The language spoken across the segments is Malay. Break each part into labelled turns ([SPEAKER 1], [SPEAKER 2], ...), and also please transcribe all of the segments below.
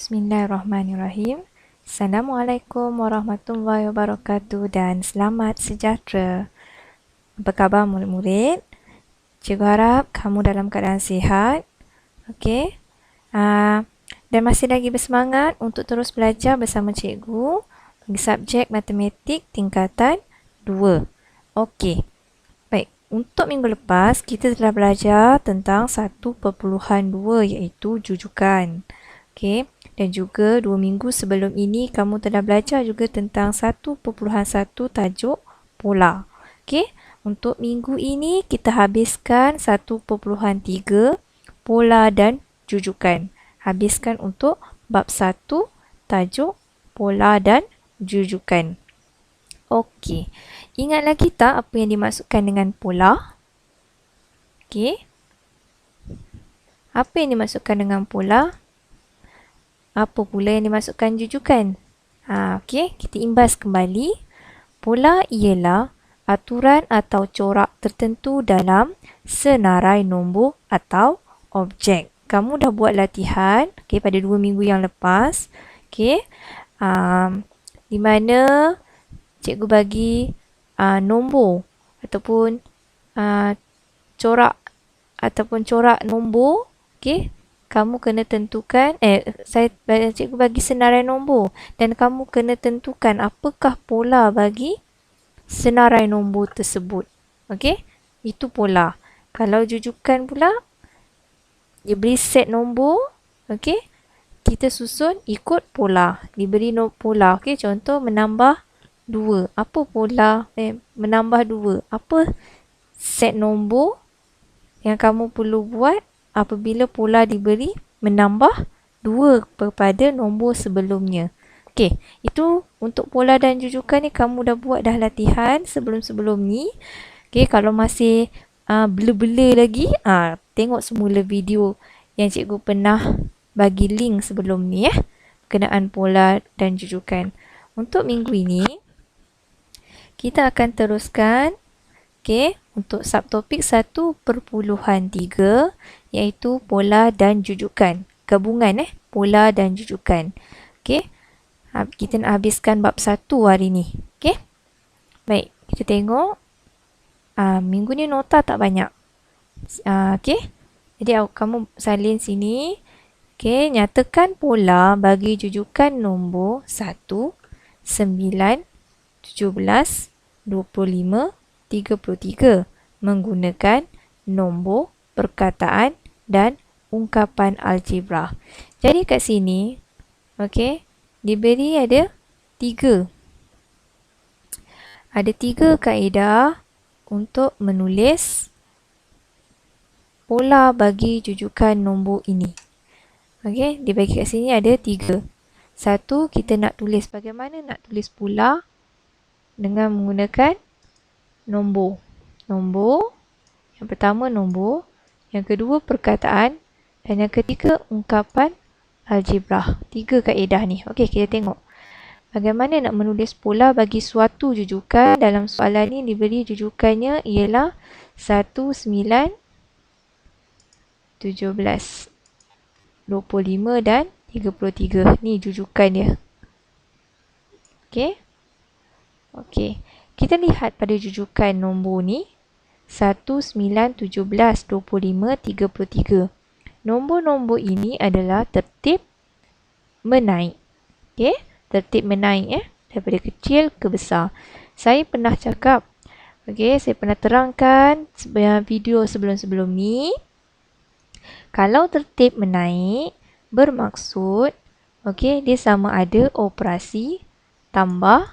[SPEAKER 1] Bismillahirrahmanirrahim. Assalamualaikum warahmatullahi wabarakatuh dan selamat sejahtera. Apa khabar murid-murid? Cikgu harap kamu dalam keadaan sihat. Okey. Dan masih lagi bersemangat untuk terus belajar bersama cikgu bagi subjek matematik tingkatan 2. Okey. Baik, untuk minggu lepas kita telah belajar tentang 1.2 iaitu jujukan. Okey. Dan juga 2 minggu sebelum ini kamu telah belajar juga tentang 1.1 tajuk pola. Okey, untuk minggu ini kita habiskan 1.3 pola dan jujukan. Habiskan untuk bab 1 tajuk pola dan jujukan. Okey, ingat lagi tak apa yang dimaksudkan dengan pola? Okey, apa yang dimaksudkan dengan pola? Apa pula yang dimasukkan jujukan? Okey, kita imbas kembali. Pola ialah aturan atau corak tertentu dalam senarai nombor atau objek. Kamu dah buat latihan pada 2 minggu yang lepas. Di mana cikgu bagi nombor ataupun corak nombor. Kamu kena tentukan, cikgu bagi senarai nombor dan kamu kena tentukan apakah pola bagi senarai nombor tersebut. Okey, itu pola. Kalau jujukan pula, dia beri set nombor, okey, kita susun ikut pola. Diberi pola, okey, contoh menambah 2. Apa pola? Menambah 2. Apa set nombor yang kamu perlu buat apabila pola diberi menambah 2 kepada nombor sebelumnya. Okey, itu untuk pola dan jujukan ni kamu dah buat dah latihan sebelum-sebelum ni. Okey, kalau masih bela-bela lagi, tengok semula video yang cikgu pernah bagi link sebelum ni berkenaan pola dan jujukan. Untuk minggu ini kita akan teruskan untuk subtopik 1.3 iaitu pola dan jujukan. Gabungan pola dan jujukan. Okey. Kita nak habiskan bab 1 hari ni. Okey. Baik, kita tengok. Minggu ni nota tak banyak. Okey. Jadi kamu salin sini. Okey, nyatakan pola bagi jujukan nombor 1, 9, 17, 25, 33 menggunakan nombor, perkataan dan ungkapan algebra. Jadi kat sini, okey, diberi ada 3. Ada 3 kaedah untuk menulis pola bagi jujukan nombor ini. Okey, dibagi kat sini ada 3. 1, kita nak tulis bagaimana nak tulis pola dengan menggunakan nombor. Yang pertama nombor, yang kedua perkataan dan yang ketiga ungkapan algebra. 3 kaedah ni. Okey, kita tengok. Bagaimana nak menulis pola bagi suatu jujukan. Dalam soalan ni diberi jujukannya ialah 1, 9, 17, 25 dan 33. Ni jujukan dia. Okey. Okey. Kita lihat pada jujukan nombor ni 1, 9, 17, 25, 33. Nombor-nombor ini adalah tertib menaik. Okey, tertib menaik daripada kecil ke besar. Saya pernah cakap, saya pernah terangkan video sebelum-sebelum ni. Kalau tertib menaik bermaksud dia sama ada operasi tambah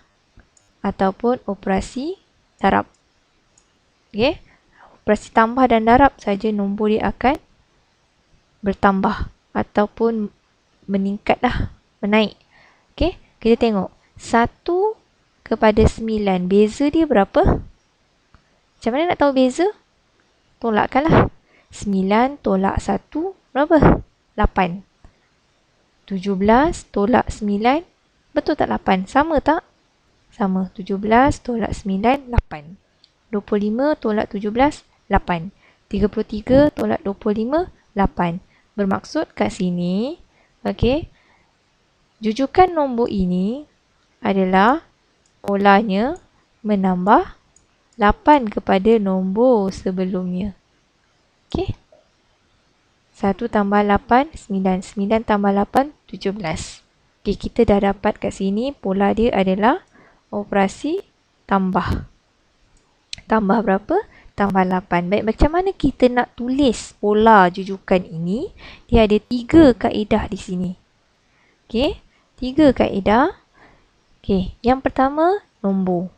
[SPEAKER 1] ataupun operasi darab. Okey, operasi tambah dan darab saja nombor dia akan bertambah ataupun meningkatlah, menaik. Okey, kita tengok 1 kepada 9, beza dia berapa? Macam mana nak tahu beza? Tolakkanlah. 9 tolak 1 berapa? 8. 17 tolak 9, betul tak 8? Sama tak? Sama. 17 tolak 9, 8. 25 tolak 17, 8. 33 tolak 25, 8. Bermaksud kat sini, Jujukan nombor ini adalah polanya menambah 8 kepada nombor sebelumnya. Okey. 1 tambah 8, 9. 9 tambah 8, 17. Okey, kita dah dapat kat sini pola dia adalah operasi tambah. Tambah berapa? Tambah 8. Baik, macam mana kita nak tulis pola jujukan ini? Dia ada 3 kaedah di sini. Okey, 3 kaedah. Okey, yang pertama, nombor.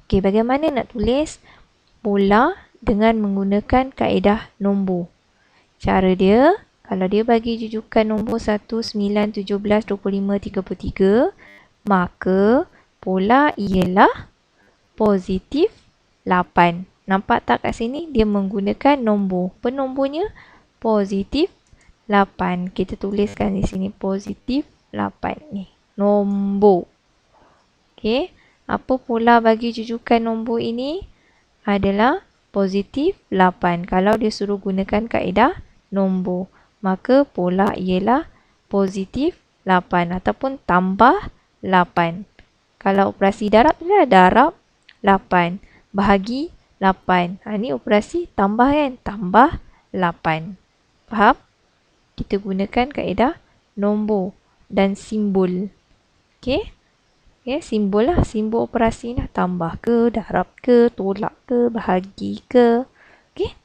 [SPEAKER 1] Okey, bagaimana nak tulis pola dengan menggunakan kaedah nombor? Cara dia, kalau dia bagi jujukan nombor 1, 9, 17, 25, 33, maka pola ialah positif 8. Nampak tak kat sini? Dia menggunakan nombor. Penombornya positif 8. Kita tuliskan di sini positif 8 ni. Nombor. Okey. Apa pola bagi jujukan nombor ini? Adalah positif 8. Kalau dia suruh gunakan kaedah nombor, maka pola ialah positif 8 ataupun tambah 8. Kalau operasi darab, dia darab 8. Bahagi 8. Ini operasi tambah kan? Tambah 8. Faham? Kita gunakan kaedah nombor dan simbol. Okey? Okay, simbol lah. Simbol operasi lah. Tambah ke, darab ke, tolak ke, bahagi ke. Okey?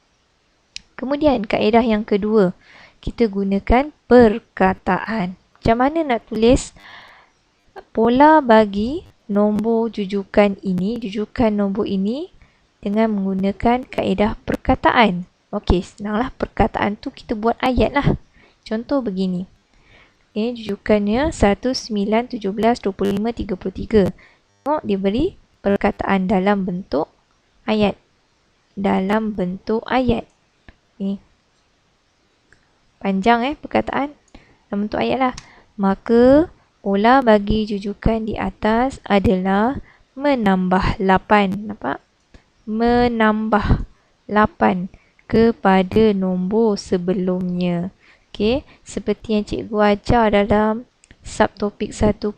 [SPEAKER 1] Kemudian kaedah yang kedua, kita gunakan perkataan. Macam mana nak tulis pola bagi nombor jujukan nombor ini dengan menggunakan kaedah perkataan. Okey, senanglah perkataan tu kita buat ayat lah. Contoh begini. Okay, jujukannya 1, 9, 17, 25, 33. Tengok dia beri perkataan dalam bentuk ayat. Dalam bentuk ayat. Ni. Panjang perkataan. Dalam bentuk ayat lah. Maka pola bagi jujukan di atas adalah menambah 8. Nampak? Menambah 8 kepada nombor sebelumnya. Okey, seperti yang cikgu ajar dalam subtopik 1.1,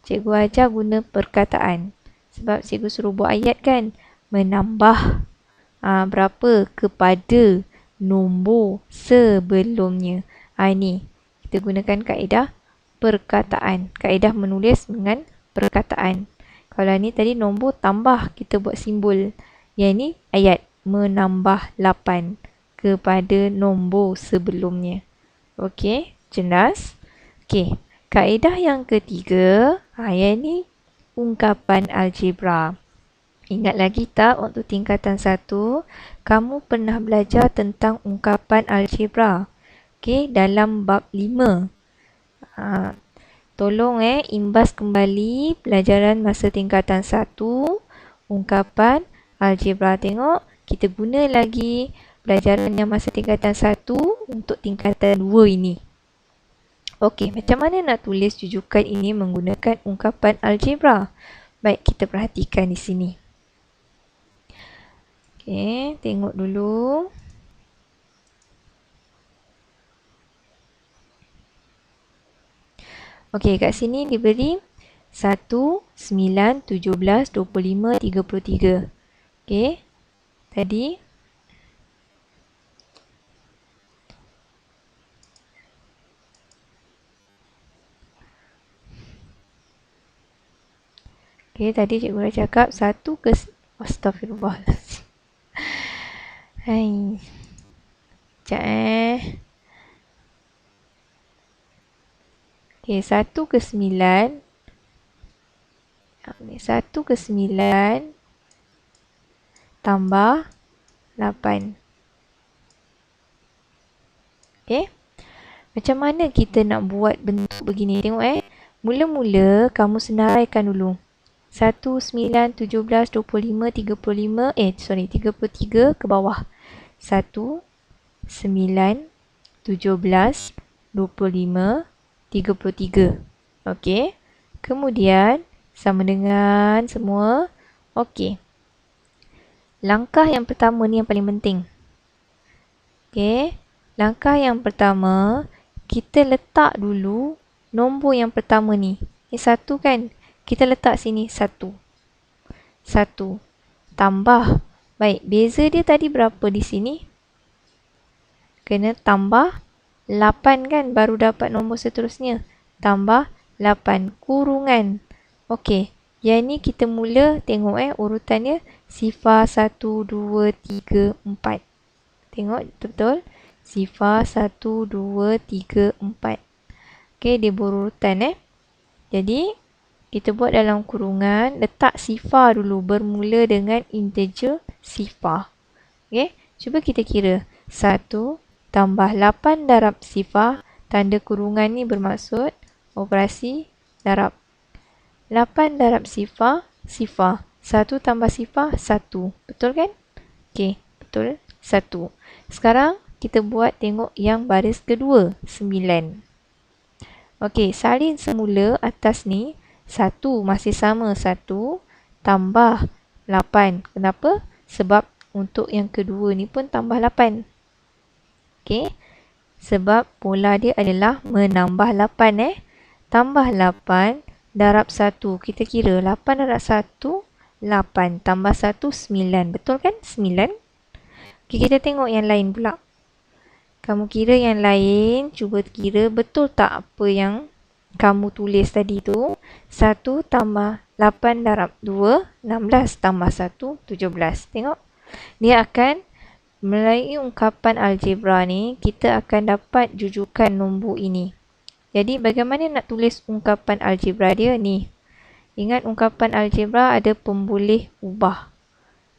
[SPEAKER 1] cikgu ajar guna perkataan. Sebab cikgu suruh buat ayat kan, menambah berapa kepada nombor sebelumnya. Ini kita gunakan kaedah perkataan. Kaedah menulis dengan perkataan. Kalau ni tadi nombor tambah, kita buat simbol. Yang ni ayat, menambah 8 kepada nombor sebelumnya. Okey, jelas? Okey, kaedah yang ketiga, yang ni ungkapan algebra. Ingat lagi tak waktu tingkatan 1, kamu pernah belajar tentang ungkapan algebra. Okey, dalam bab 5. Tolong imbas kembali pelajaran masa tingkatan 1, ungkapan algebra. Tengok, kita guna lagi pelajaran yang masa tingkatan 1 untuk tingkatan 2 ini. Okey, macam mana nak tulis jujukan ini menggunakan ungkapan algebra? Baik, kita perhatikan di sini. Okey, tengok dulu. Okey, kat sini diberi 1, 9, 17, 25, 33. Okey, tadi tadi cikgu dah cakap 1 ke... Astaghfirullahaladzim. Hai. Sekejap Okey, 1 ke 9. 1 ke 9 tambah 8. Okey. Macam mana kita nak buat bentuk begini? Tengok mula-mula kamu senaraikan dulu. 1, 9, 17, 25, 33 ke bawah. 1, 9, 17, 25, 33. Okey. Kemudian, sama dengan semua. Okey. Langkah yang pertama ni yang paling penting. Okey. Langkah yang pertama, kita letak dulu nombor yang pertama ni. Ni 1 kan? Kita letak sini 1. 1. Tambah. Baik, beza dia tadi berapa di sini? Kena tambah 8 kan? Baru dapat nombor seterusnya. Tambah 8. Kurungan. Okey. Yang ni kita mula tengok urutannya. Sifar 1, 2, 3, 4. Tengok betul-betul. Sifar 1, 2, 3, 4. Okey, dia berurutan Jadi, kita buat dalam kurungan. Letak sifar dulu. Bermula dengan integer sifar. Okey, cuba kita kira. 1 tambah 8 darab sifar. Tanda kurungan ni bermaksud operasi darab. 8 darab sifar, sifar. 1 tambah sifar, 1. Betul kan? Okey, betul. 1. Sekarang kita buat tengok yang baris kedua, 9. Okey, salin semula atas ni. 1 masih sama, 1 tambah 8. Kenapa? Sebab untuk yang kedua ni pun tambah 8. Okey, sebab pola dia adalah menambah 8 Tambah 8 darab 1. Kita kira 8 darab 1, 8. Tambah 1, 9. Betul kan? 9. Okay, kita tengok yang lain pula. Kamu kira yang lain. Cuba kira betul tak apa yang kamu tulis tadi tu. 1 tambah 8 darab 2, 16. Tambah 1, 17. Tengok. Dia akan, melalui ungkapan algebra ni, kita akan dapat jujukan nombor ini. Jadi bagaimana nak tulis ungkapan algebra dia ni? Ingat ungkapan algebra ada pemboleh ubah.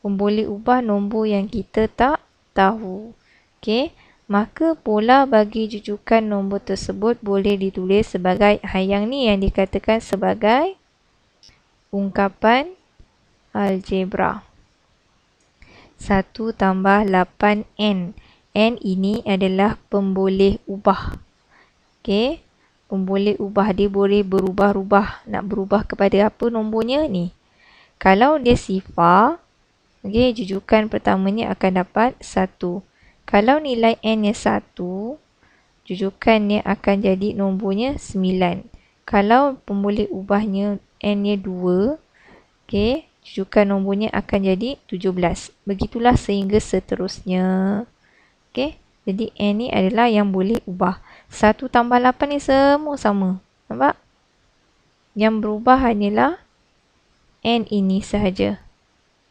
[SPEAKER 1] Pemboleh ubah nombor yang kita tak tahu. Okey, maka pola bagi jujukan nombor tersebut boleh ditulis sebagai yang ni yang dikatakan sebagai ungkapan algebra. 1 tambah 8n. N ini adalah pemboleh ubah. Okey. Pemboleh ubah dia boleh berubah-ubah. Nak berubah kepada apa nombornya ni? Kalau dia sifar, okay, jujukan pertamanya akan dapat 1. Kalau nilai n nya 1, jujukannya akan jadi nombornya 9. Kalau pemboleh ubahnya n nya 2, okay, jujukan nombornya akan jadi 17. Begitulah sehingga seterusnya. Okay. Jadi n ni adalah yang boleh ubah. 1 tambah 8 ni semua sama. Nampak? Yang berubah hanyalah n ini sahaja.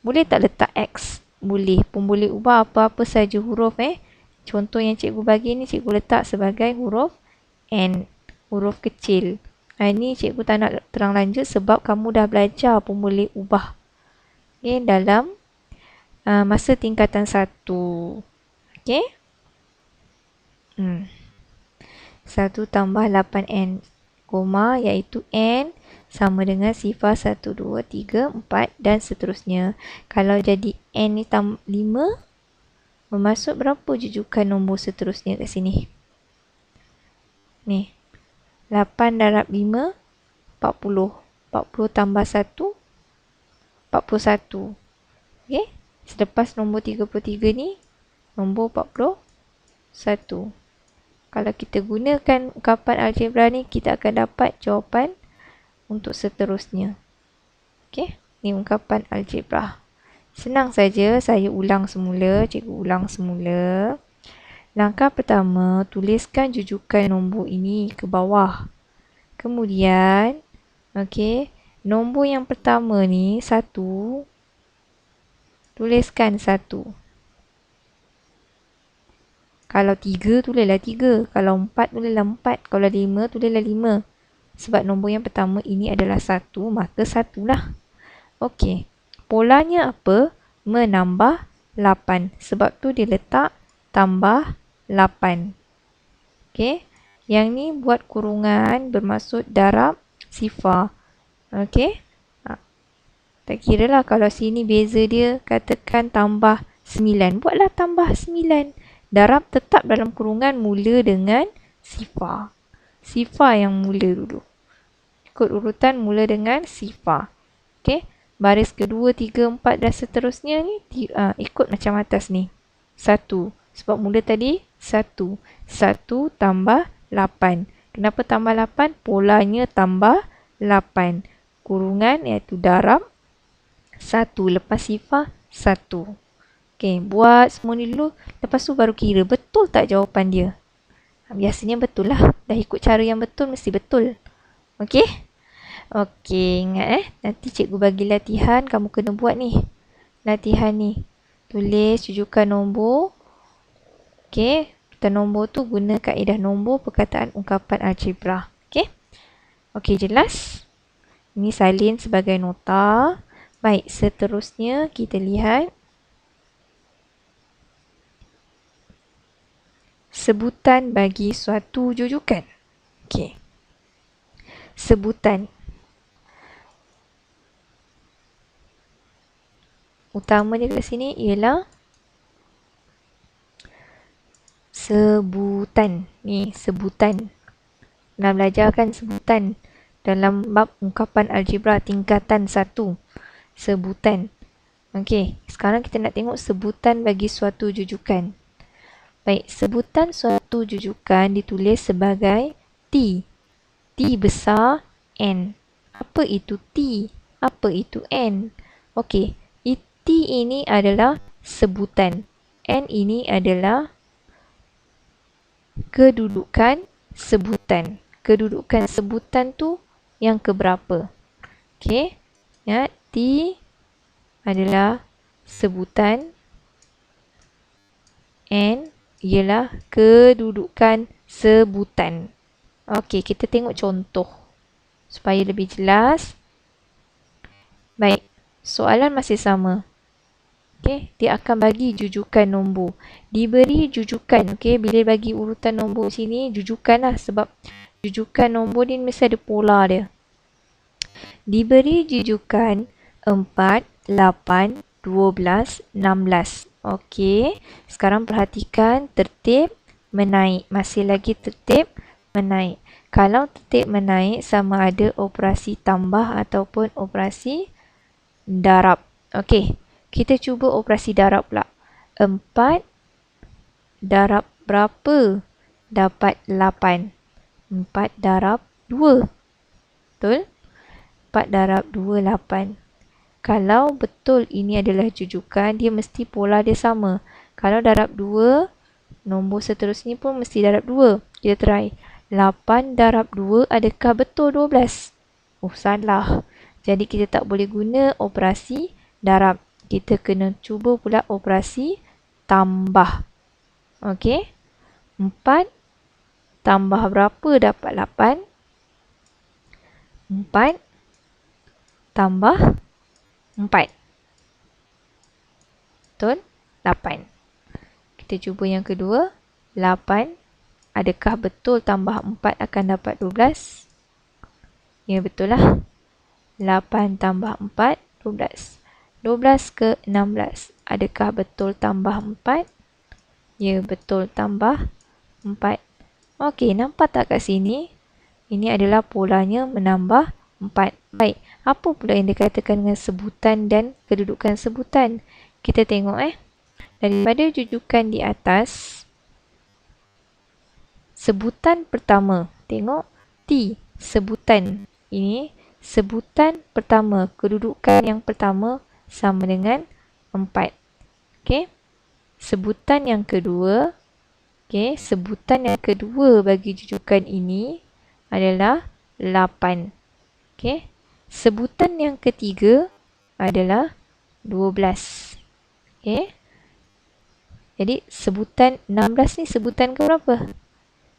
[SPEAKER 1] Boleh tak letak x? Boleh. Pemboleh ubah apa-apa sahaja huruf Contoh yang cikgu bagi ni cikgu letak sebagai huruf n. Huruf kecil. Ini cikgu tak nak terang lanjut sebab kamu dah belajar pemboleh ubah. Okay, dalam masa tingkatan 1. Okay? 1 tambah 8n, koma, iaitu n sama dengan sifar 1, 2, 3, 4 dan seterusnya. Kalau jadi n ni 5, bermaksud berapa jujukan nombor seterusnya kat sini? Ni, 8 darab 5, 40. 40 tambah 1, 41. Okay? Selepas nombor 33 ni, nombor 41. Kalau kita gunakan ungkapan algebra ni, kita akan dapat jawapan untuk seterusnya. Okey, ni ungkapan algebra. Senang saja, saya ulang semula, cikgu ulang semula. Langkah pertama, tuliskan jujukan nombor ini ke bawah. Kemudian, okey, nombor yang pertama ni 1, tuliskan 1. Kalau 3, tulislah 3. Kalau 4, tulislah 4. Kalau 5, tulislah 5. Sebab nombor yang pertama ini adalah 1, maka 1 lah. Okey. Polanya apa? Menambah 8. Sebab tu dia letak tambah 8. Okey. Yang ni buat kurungan bermaksud darab sifar. Okey. Tak kira lah kalau sini beza dia katakan tambah 9. Buatlah tambah 9. Darab tetap dalam kurungan mula dengan sifar. Sifar yang mula dulu. Ikut urutan mula dengan sifar. Okey. Baris kedua, 3, 4 dan seterusnya ni ikut macam atas ni. 1. Sebab mula tadi 1. 1 tambah 8. Kenapa tambah 8? Polanya tambah 8. Kurungan iaitu darab 1. Lepas sifar 1. Okey, buat semua ni dulu. Lepas tu baru kira betul tak jawapan dia. Biasanya betul lah. Dah ikut cara yang betul mesti betul. Okey? Okey, ingat nanti cikgu bagi latihan, kamu kena buat ni. Latihan ni. Tulis jujukan nombor. Okey, rujukan nombor tu guna kaedah nombor perkataan ungkapan algebra. Okey? Okey, jelas? Ini salin sebagai nota. Baik, seterusnya kita lihat sebutan bagi suatu jujukan. Okey. Sebutan. Utama dia kat sini ialah sebutan. Ni, sebutan. Pernah belajar kan sebutan dalam bab ungkapan algebra tingkatan 1. Sebutan. Okey, sekarang kita nak tengok sebutan bagi suatu jujukan. Baik, sebutan suatu jujukan ditulis sebagai T. T besar N. Apa itu T? Apa itu N? Okey, T ini adalah sebutan. N ini adalah kedudukan sebutan. Kedudukan sebutan tu yang keberapa? Okey, ingat T adalah sebutan. N ialah kedudukan sebutan. Okey, kita tengok contoh supaya lebih jelas. Baik, soalan masih sama. Okey, dia akan bagi jujukan nombor. Diberi jujukan, okey, bila bagi urutan nombor sini jujukan lah sebab jujukan nombor ni mesti ada pola dia. Diberi jujukan 4, 8, 12, 16. Okey, sekarang perhatikan tertib menaik. Masih lagi tertib menaik. Kalau tertib menaik sama ada operasi tambah ataupun operasi darab. Okey, kita cuba operasi darab pula. 4 darab berapa? Dapat 8. 4 darab 2. Betul? 4 darab 2, 8. Kalau betul ini adalah jujukan, dia mesti pola dia sama. Kalau darab 2, nombor seterusnya pun mesti darab 2. Kita try. 8 darab 2, adakah betul 12? Oh, salah. Jadi kita tak boleh guna operasi darab. Kita kena cuba pula operasi tambah. Okey. 4 tambah berapa dapat 8? 4 tambah 4. Betul? 8. Kita cuba yang kedua. 8. Adakah betul tambah 4 akan dapat 12? Ya, betul lah. 8 tambah 4, 12. 12 ke 16. Adakah betul tambah 4? Ya, betul tambah 4. Okey, nampak tak kat sini? Ini adalah polanya menambah 4. Baik, apa pula yang dikatakan dengan sebutan dan kedudukan sebutan? Kita tengok daripada jujukan di atas, sebutan pertama. Tengok T, sebutan. Ini sebutan pertama, kedudukan yang pertama sama dengan 4. Okey. Sebutan yang kedua, okey, sebutan yang kedua bagi jujukan ini adalah 8. Okey. Sebutan yang ketiga adalah 12. Okey. Jadi sebutan 16 ni sebutan ke berapa?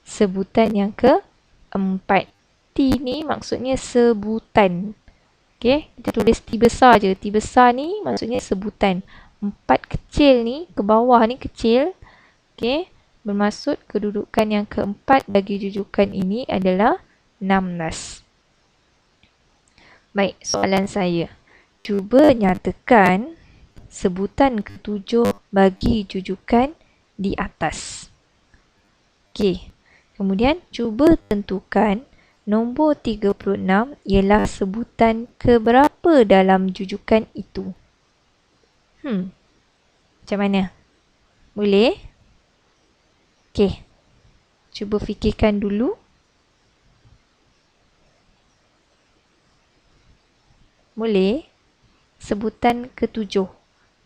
[SPEAKER 1] Sebutan yang keempat. T ni maksudnya sebutan. Okey, kita tulis T besar je. T besar ni maksudnya sebutan. 4 kecil ni, ke bawah ni kecil. Okey, bermaksud kedudukan yang keempat bagi jujukan ini adalah 16. Baik, soalan saya. Cuba nyatakan sebutan ketujuh bagi jujukan di atas. Okey, kemudian cuba tentukan nombor 36 ialah sebutan keberapa dalam jujukan itu. Macam mana? Boleh? Okey, cuba fikirkan dulu. Boleh? Sebutan ke-7.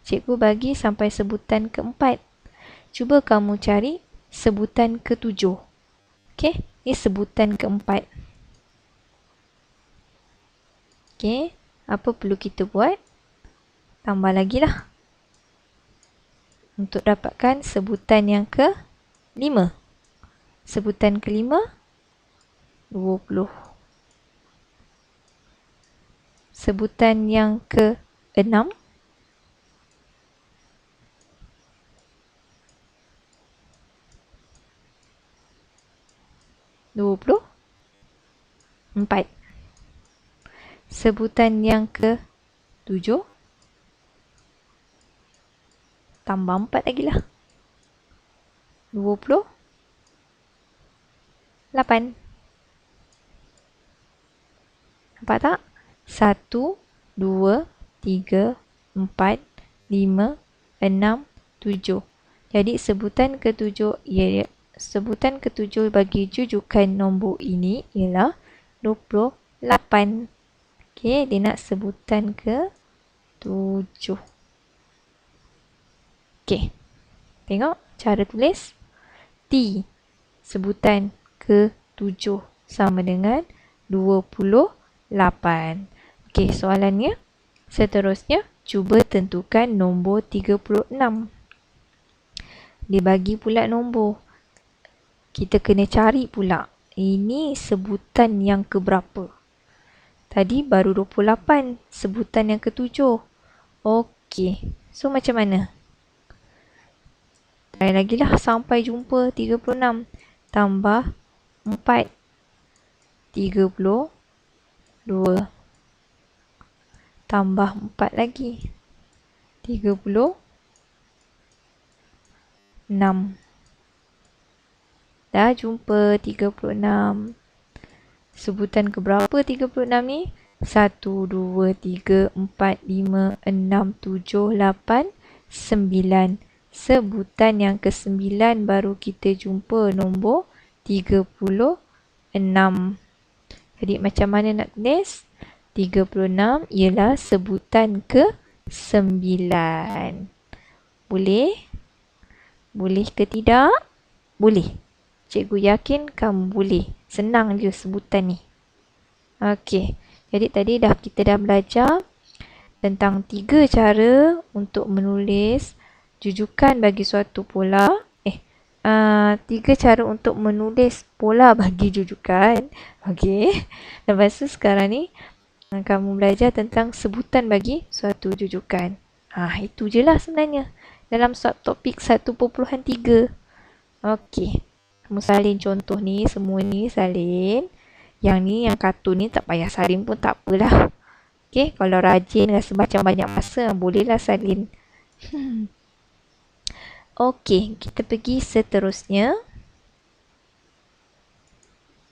[SPEAKER 1] Cikgu bagi sampai sebutan ke-4. Cuba kamu cari sebutan ke-7. Okey, ini sebutan ke-4. Okey, apa perlu kita buat? Tambah lagi lah. Untuk dapatkan sebutan yang ke-5. Sebutan ke-5, 20. Sebutan yang ke-6, 24. Sebutan yang ke-7, tambah 4 lagi lah. 28. Nampak tak? 1, 2, 3, 4, 5, 6, 7. Jadi sebutan ke-7 bagi jujukan nombor ini ialah 28. Okey, dia nak sebutan ke-7. Okey. Tengok cara tulis. T sebutan ke-7 sama dengan 28. Okey, soalannya seterusnya cuba tentukan nombor 36. Dia bagi pula nombor. Kita kena cari pula. Ini sebutan yang keberapa? Tadi baru 28. Sebutan yang ke-7. Okey. So macam mana? Try lagi lah sampai jumpa 36. Tambah 4. 32. Tambah 4 lagi. 36. Dah jumpa 36. Sebutan keberapa 36 ni? 1, 2, 3, 4, 5, 6, 7, 8, 9. Sebutan yang ke-9 baru kita jumpa nombor 36. Jadi macam mana nak tulis? 36 ialah sebutan ke-9. Boleh? Boleh ke tidak? Boleh. Cikgu yakin kamu boleh. Senang je sebutan ni. Okey. Jadi tadi kita dah belajar tentang 3 cara untuk menulis jujukan bagi suatu pola. 3 cara untuk menulis pola bagi jujukan. Okey. Lepas tu sekarang ni kamu belajar tentang sebutan bagi suatu jujukan. Itu je lah sebenarnya. Dalam subtopik 1.3. Okey. Kamu salin contoh ni, semua ni salin. Yang ni, yang kartun ni tak payah salin pun tak apalah. Okey, kalau rajin rasa macam banyak masa, bolehlah salin. Okey, kita pergi seterusnya.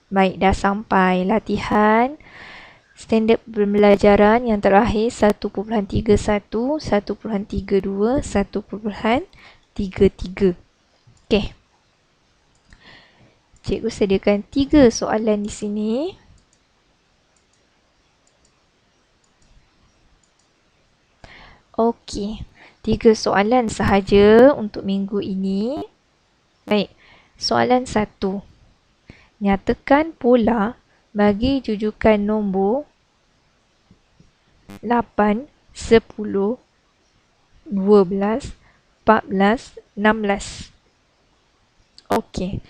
[SPEAKER 1] Baik, dah sampai latihan standard pembelajaran yang terakhir 1.31, 1.32, 1.33. Okey. Cikgu sediakan 3 soalan di sini. Okey, 3 soalan sahaja untuk minggu ini. Baik, soalan 1. Nyatakan pola bagi jujukan nombor 8, 10, 12, 14, 16. Okey.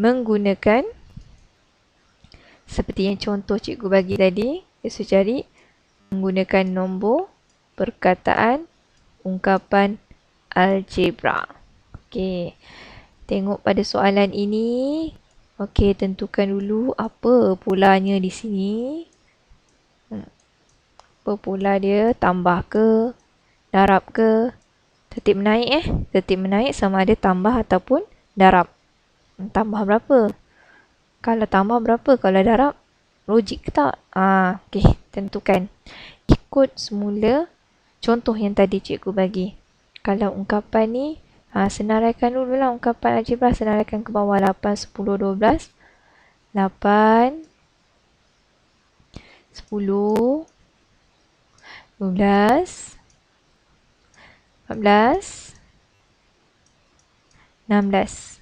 [SPEAKER 1] Menggunakan seperti yang contoh cikgu bagi tadi, kita cari menggunakan nombor, perkataan, ungkapan, algebra. Okey. Tengok pada soalan ini. Okey, tentukan dulu apa polanya di sini. Apa pola dia? Tambah ke? Darab ke? Tertib menaik Tertib menaik sama ada tambah ataupun darab. Tambah berapa? Kalau tambah berapa? Kalau darab, logik ke tak? Okey, tentukan. Ikut semula contoh yang tadi cikgu bagi. Kalau ungkapan ni, senaraikan dulu lah ungkapan algebra. Senaraikan ke bawah 8, 10, 12. 8, 10, 12, 14, 16.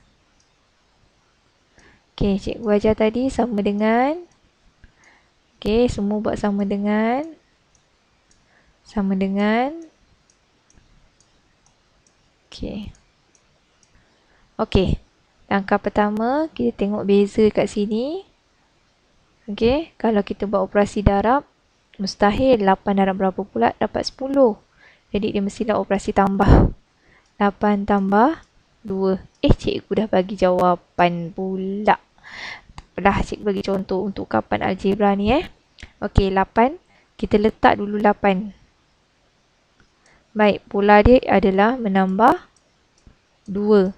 [SPEAKER 1] Okey, cikgu ajar tadi sama dengan. Okey, semua buat sama dengan. Sama dengan. Okey. Okey. Langkah pertama, kita tengok beza kat sini. Okey, kalau kita buat operasi darab, mustahil 8 darab berapa pula dapat 10. Jadi dia mestilah operasi tambah. 8 tambah 2. Cikgu dah bagi jawapan pula. Dah cikgu bagi contoh untuk ukapan algebra ni Okey, 8. Kita letak dulu 8. Baik, pola dia adalah menambah 2.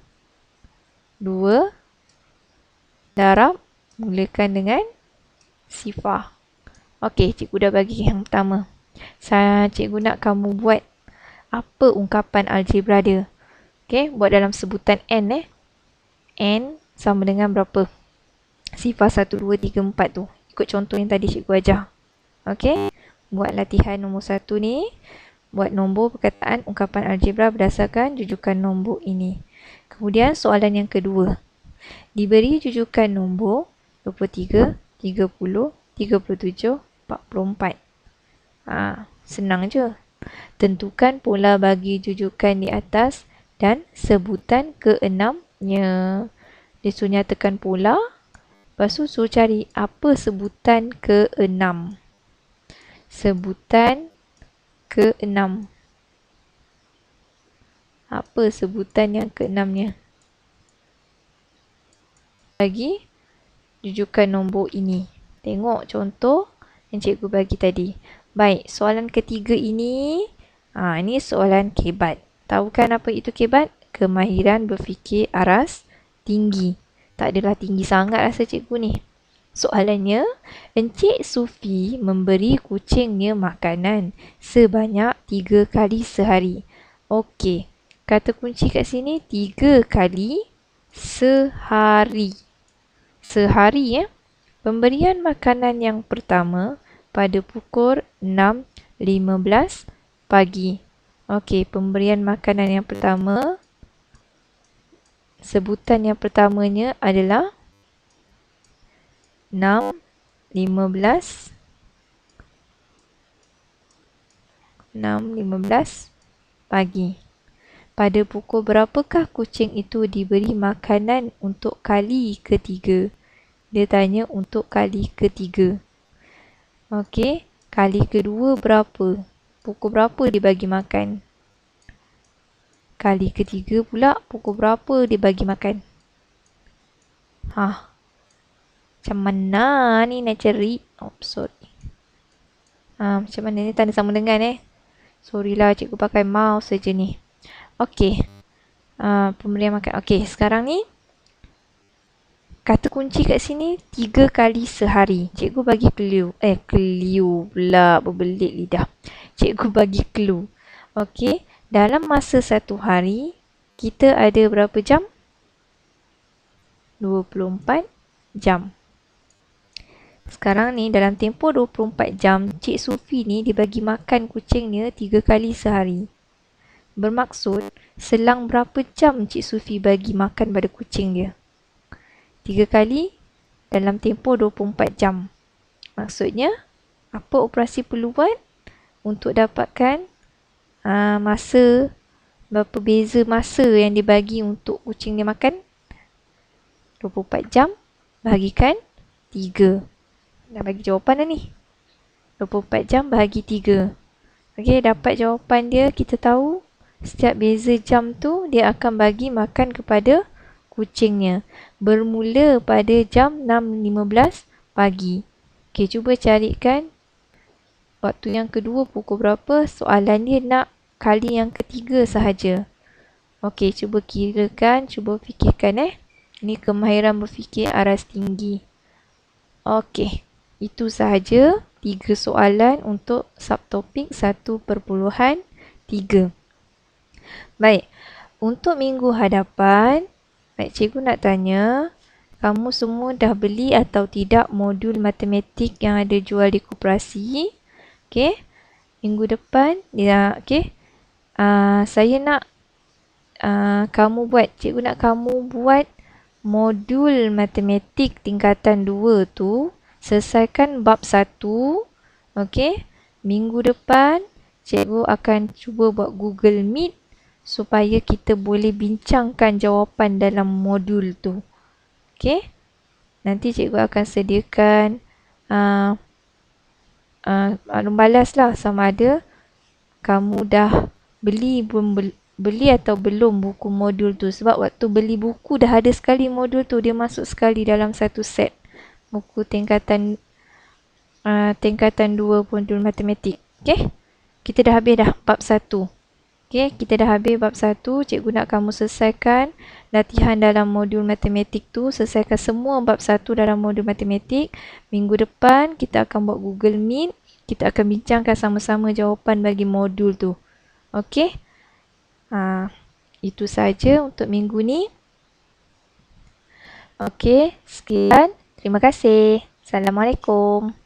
[SPEAKER 1] 2 darab mulakan dengan sifar. Okey, cikgu dah bagi yang pertama. Cikgu nak kamu buat apa ungkapan algebra dia. Okey, buat dalam sebutan n n sama dengan berapa? Sifar 1, 2, 3, 4 tu. Ikut contoh yang tadi cikgu ajar. Okey, buat latihan nombor 1 ni. Buat nombor perkataan ungkapan algebra berdasarkan jujukan nombor ini. Kemudian soalan yang kedua. Diberi jujukan nombor 23, 30, 37, 44. Senang je. Tentukan pola bagi jujukan di atas dan sebutan ke-6-nya. Dia suruh nyatakan pola. Lepas tu suruh cari apa sebutan ke-6. Sebutan ke-6. Apa sebutan yang ke-6-nya? Bagi jujukan nombor ini. Tengok contoh yang cikgu bagi tadi. Baik, soalan ketiga ini. Ini soalan kebat. Tahu kan apa itu kebat? Kemahiran berfikir aras tinggi. Tak adalah tinggi sangat rasa cikgu ni. Soalannya, Encik Sufi memberi kucingnya makanan sebanyak 3 kali sehari. Okey, kata kunci kat sini 3 kali sehari. Sehari Pemberian makanan yang pertama pada pukul 6.15 pagi. Okey, pemberian makanan yang pertama. Sebutan yang pertamanya adalah 6.15 pagi. Pada pukul berapakah kucing itu diberi makanan untuk kali ketiga? Dia tanya untuk kali ketiga. Okey, kali kedua berapa? Pukul berapa dia bagi makan? Kali ketiga pula pukul berapa dia bagi makan? Macam mana ni nak cari? Sorry. Macam mana ni tanda sama dengan Sorry lah, cikgu pakai mouse saja ni. Okey. Pemberian makan. Okey, sekarang ni kata kunci kat sini 3 kali sehari. Cikgu bagi clue. Clue pula, berbelit lidah. Cikgu bagi clue. Okey, dalam masa satu hari kita ada berapa jam? 24 jam. Sekarang ni dalam tempoh 24 jam, Cik Sufi ni dia bagi makan kucingnya 3 kali sehari. Bermaksud, selang berapa jam Cik Sufi bagi makan pada kucing dia? 3 kali dalam tempoh 24 jam. Maksudnya, apa operasi perlu buat untuk dapatkan masa, berapa beza masa yang dibagi untuk kucing dia makan? 24 jam bahagikan 3. Dah bagi jawapan dah ni. 24 jam bahagi 3. Okey, dapat jawapan dia. Kita tahu setiap beza jam tu dia akan bagi makan kepada kucingnya. Bermula pada jam 6.15 pagi. Okey, cuba carikan waktu yang kedua pukul berapa. Soalan dia nak kali yang ketiga sahaja. Okey, cuba kirakan, cuba fikirkan Ini kemahiran berfikir aras tinggi. Okey, itu sahaja 3 soalan untuk subtopik 1.3. Baik, untuk minggu hadapan, cikgu nak tanya, kamu semua dah beli atau tidak modul matematik yang ada jual di koperasi? Okey, Minggu depan, ya, okey. Saya nak cikgu nak kamu buat modul matematik tingkatan 2 tu, selesaikan bab 1. Okey. Minggu depan, cikgu akan cuba buat Google Meet supaya kita boleh bincangkan jawapan dalam modul tu. Okey. Nanti cikgu akan sediakan maklum balas lah sama ada kamu dah beli atau belum buku modul tu. Sebab waktu beli buku dah ada sekali modul tu. Dia masuk sekali dalam satu set buku tingkatan 2 modul matematik. Okay? Kita dah habis dah bab 1. Okay? Kita dah habis bab 1. Cikgu nak kamu selesaikan latihan dalam modul matematik tu. Selesaikan semua bab 1 dalam modul matematik. Minggu depan kita akan buat Google Meet. Kita akan bincangkan sama-sama jawapan bagi modul tu. Okey? Itu saja untuk minggu ni. Okey, sekian. Terima kasih. Assalamualaikum.